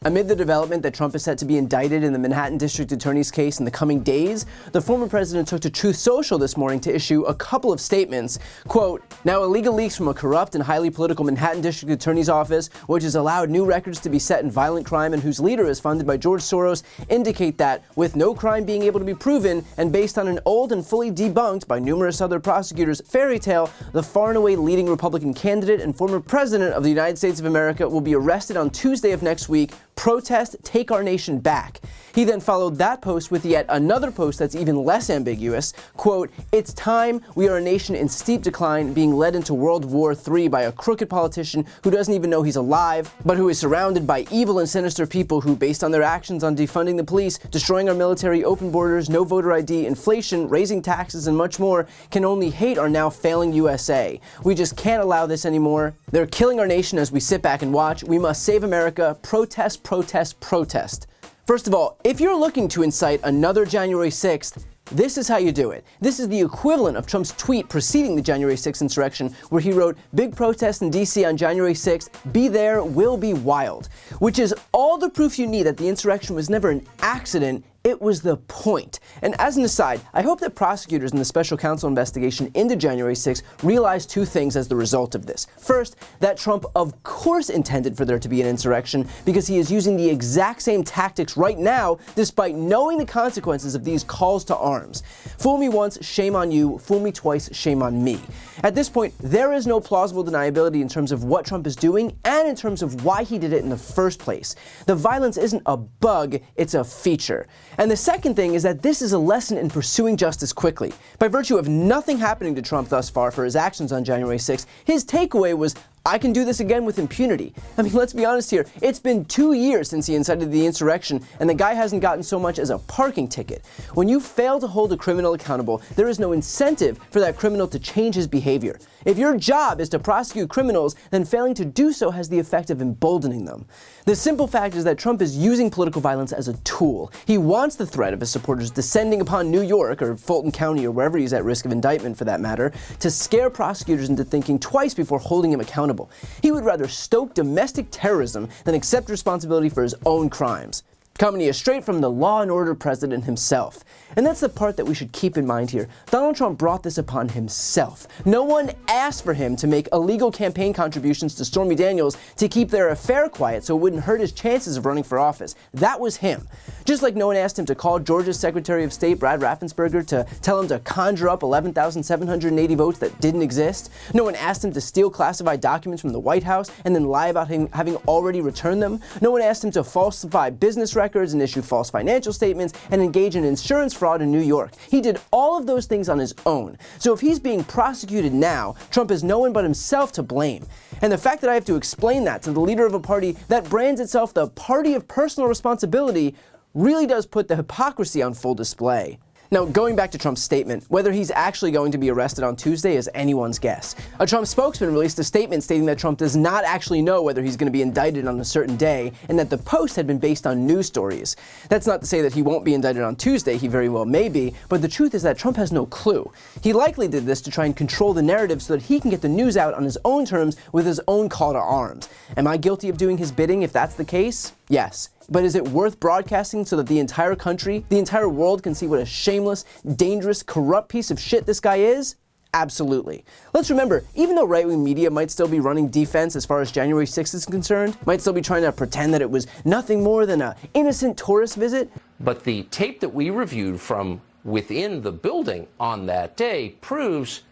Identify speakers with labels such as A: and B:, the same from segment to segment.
A: Amid the development that Trump is set to be indicted in the Manhattan District Attorney's case in the coming days, the former president took to Truth Social this morning to issue a couple of statements. Quote, "Now illegal leaks from a corrupt and highly political Manhattan District Attorney's office, which has allowed new records to be set in violent crime and whose leader is funded by George Soros, indicate that, with no crime being able to be proven and based on an old and fully debunked by numerous other prosecutors fairy tale, the far and away leading Republican candidate and former president of the United States of America will be arrested on Tuesday of next week. Protest, take our nation back." He then followed that post with yet another post that's even less ambiguous. Quote, "It's time. We are a nation in steep decline, being led into World War III by a crooked politician who doesn't even know he's alive, but who is surrounded by evil and sinister people who, based on their actions on defunding the police, destroying our military, open borders, no voter ID, inflation, raising taxes, and much more, can only hate our now failing USA. We just can't allow this anymore. They're killing our nation as we sit back and watch. We must save America. Protest, protest, protest." First of all, if you're looking to incite another January 6th, this is how you do it. This is the equivalent of Trump's tweet preceding the January 6th insurrection, where he wrote, "Big protest in DC on January 6th, be there, will be wild," which is all the proof you need that the insurrection was never an accident. It was the point. And as an aside, I hope that prosecutors in the special counsel investigation into January 6th realize two things as the result of this. First, that Trump of course intended for there to be an insurrection because he is using the exact same tactics right now despite knowing the consequences of these calls to arms. Fool me once, shame on you. Fool me twice, shame on me. At this point, there is no plausible deniability in terms of what Trump is doing and in terms of why he did it in the first place. The violence isn't a bug, it's a feature. And the second thing is that this is a lesson in pursuing justice quickly. By virtue of nothing happening to Trump thus far for his actions on January 6th, his takeaway was, I can do this again with impunity. I mean, let's be honest here. It's been 2 years since he incited the insurrection, and the guy hasn't gotten so much as a parking ticket. When you fail to hold a criminal accountable, there is no incentive for that criminal to change his behavior. If your job is to prosecute criminals, then failing to do so has the effect of emboldening them. The simple fact is that Trump is using political violence as a tool. He wants the threat of his supporters descending upon New York, or Fulton County, or wherever he's at risk of indictment for that matter, to scare prosecutors into thinking twice before holding him accountable. He would rather stoke domestic terrorism than accept responsibility for his own crimes. Coming to you straight from the law and order president himself. And that's the part that we should keep in mind here. Donald Trump brought this upon himself. No one asked for him to make illegal campaign contributions to Stormy Daniels to keep their affair quiet so it wouldn't hurt his chances of running for office. That was him. Just like no one asked him to call Georgia's Secretary of State, Brad Raffensperger, to tell him to conjure up 11,780 votes that didn't exist. No one asked him to steal classified documents from the White House and then lie about him having already returned them. No one asked him to falsify business records and issue false financial statements and engage in insurance fraud in New York. He did all of those things on his own. So if he's being prosecuted now, Trump is no one but himself to blame. And the fact that I have to explain that to the leader of a party that brands itself the party of personal responsibility really does put the hypocrisy on full display. Now, going back to Trump's statement, whether he's actually going to be arrested on Tuesday is anyone's guess. A Trump spokesman released a statement stating that Trump does not actually know whether he's going to be indicted on a certain day, and that the post had been based on news stories. That's not to say that he won't be indicted on Tuesday, he very well may be, but the truth is that Trump has no clue. He likely did this to try and control the narrative so that he can get the news out on his own terms with his own call to arms. Am I guilty of doing his bidding if that's the case? Yes. But is it worth broadcasting so that the entire country, the entire world can see what a shameless, dangerous, corrupt piece of shit this guy is? Absolutely. Let's remember, even though right-wing media might still be running defense as far as January 6th is concerned, might still be trying to pretend that it was nothing more than an innocent tourist visit.
B: But the tape that we reviewed from within the building on that day proves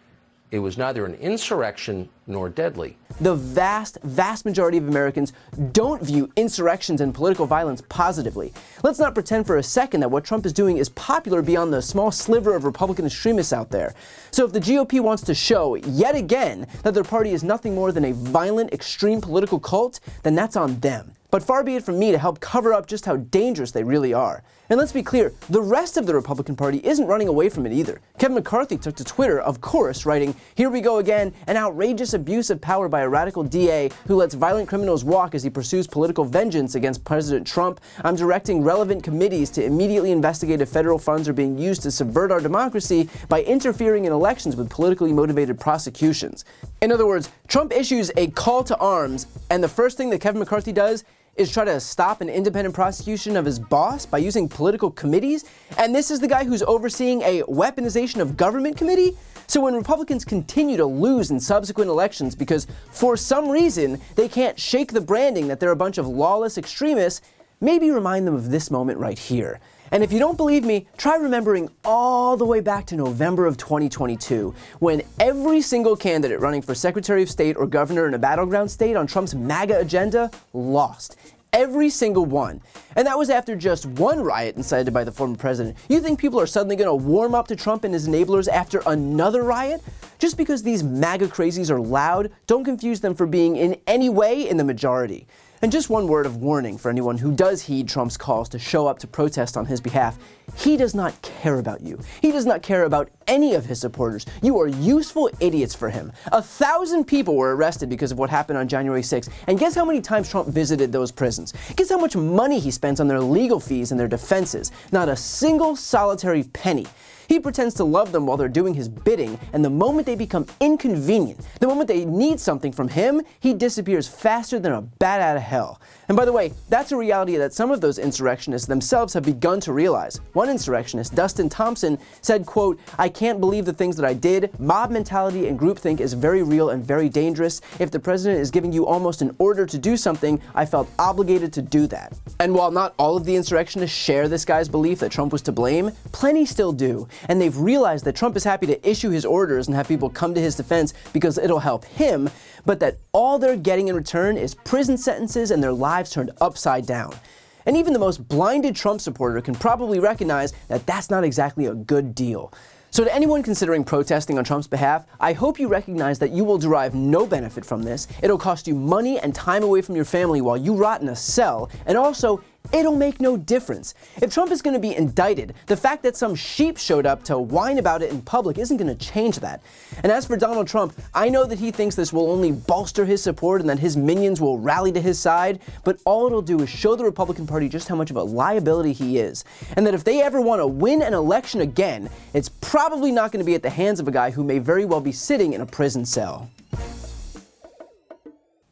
B: it was neither an insurrection nor deadly.
A: The vast, vast majority of Americans don't view insurrections and political violence positively. Let's not pretend for a second that what Trump is doing is popular beyond the small sliver of Republican extremists out there. So if the GOP wants to show, yet again, that their party is nothing more than a violent, extreme political cult, then that's on them. But far be it from me to help cover up just how dangerous they really are. And let's be clear, the rest of the Republican Party isn't running away from it either. Kevin McCarthy took to Twitter, of course, writing, "Here we go again, an outrageous abuse of power by a radical DA who lets violent criminals walk as he pursues political vengeance against President Trump. I'm directing relevant committees to immediately investigate if federal funds are being used to subvert our democracy by interfering in elections with politically motivated prosecutions." In other words, Trump issues a call to arms, and the first thing that Kevin McCarthy does is try to stop an independent prosecution of his boss by using political committees, and this is the guy who's overseeing a weaponization of government committee? So when Republicans continue to lose in subsequent elections because for some reason they can't shake the branding that they're a bunch of lawless extremists, maybe remind them of this moment right here. And if you don't believe me, try remembering all the way back to November of 2022, when every single candidate running for Secretary of State or governor in a battleground state on Trump's MAGA agenda lost. Every single one. And that was after just one riot incited by the former president. You think people are suddenly going to warm up to Trump and his enablers after another riot? Just because these MAGA crazies are loud, don't confuse them for being in any way in the majority. And just one word of warning for anyone who does heed Trump's calls to show up to protest on his behalf. He does not care about you. He does not care about any of his supporters. You are useful idiots for him. 1,000 people were arrested because of what happened on January 6th. And guess how many times Trump visited those prisons? Guess how much money he spends on their legal fees and their defenses? Not a single solitary penny. He pretends to love them while they're doing his bidding, and the moment they become inconvenient, the moment they need something from him, he disappears faster than a bat out of hell. And by the way, that's a reality that some of those insurrectionists themselves have begun to realize. One insurrectionist, Dustin Thompson, said, quote, "I can't believe the things that I did. Mob mentality and groupthink is very real and very dangerous. If the president is giving you almost an order to do something, I felt obligated to do that." And while not all of the insurrectionists share this guy's belief that Trump was to blame, plenty still do. And they've realized that Trump is happy to issue his orders and have people come to his defense because it'll help him, but that all they're getting in return is prison sentences and their lives turned upside down. And even the most blinded Trump supporter can probably recognize that that's not exactly a good deal. So to anyone considering protesting on Trump's behalf, I hope you recognize that you will derive no benefit from this. It'll cost you money and time away from your family while you rot in a cell, and also, it'll make no difference. If Trump is going to be indicted, the fact that some sheep showed up to whine about it in public isn't going to change that. And as for Donald Trump, I know that he thinks this will only bolster his support and that his minions will rally to his side, but all it'll do is show the Republican Party just how much of a liability he is. And that if they ever want to win an election again, it's probably not going to be at the hands of a guy who may very well be sitting in a prison cell.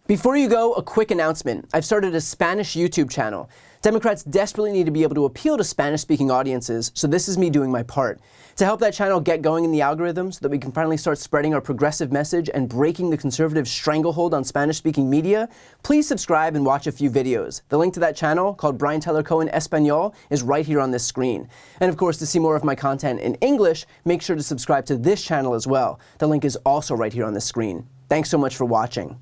A: Before you go, a quick announcement. I've started a Spanish YouTube channel. Democrats desperately need to be able to appeal to Spanish-speaking audiences, so this is me doing my part. To help that channel get going in the algorithm so that we can finally start spreading our progressive message and breaking the conservative stranglehold on Spanish-speaking media, please subscribe and watch a few videos. The link to that channel, called Brian Tyler Cohen Espanol, is right here on this screen. And of course, to see more of my content in English, make sure to subscribe to this channel as well. The link is also right here on this screen. Thanks so much for watching.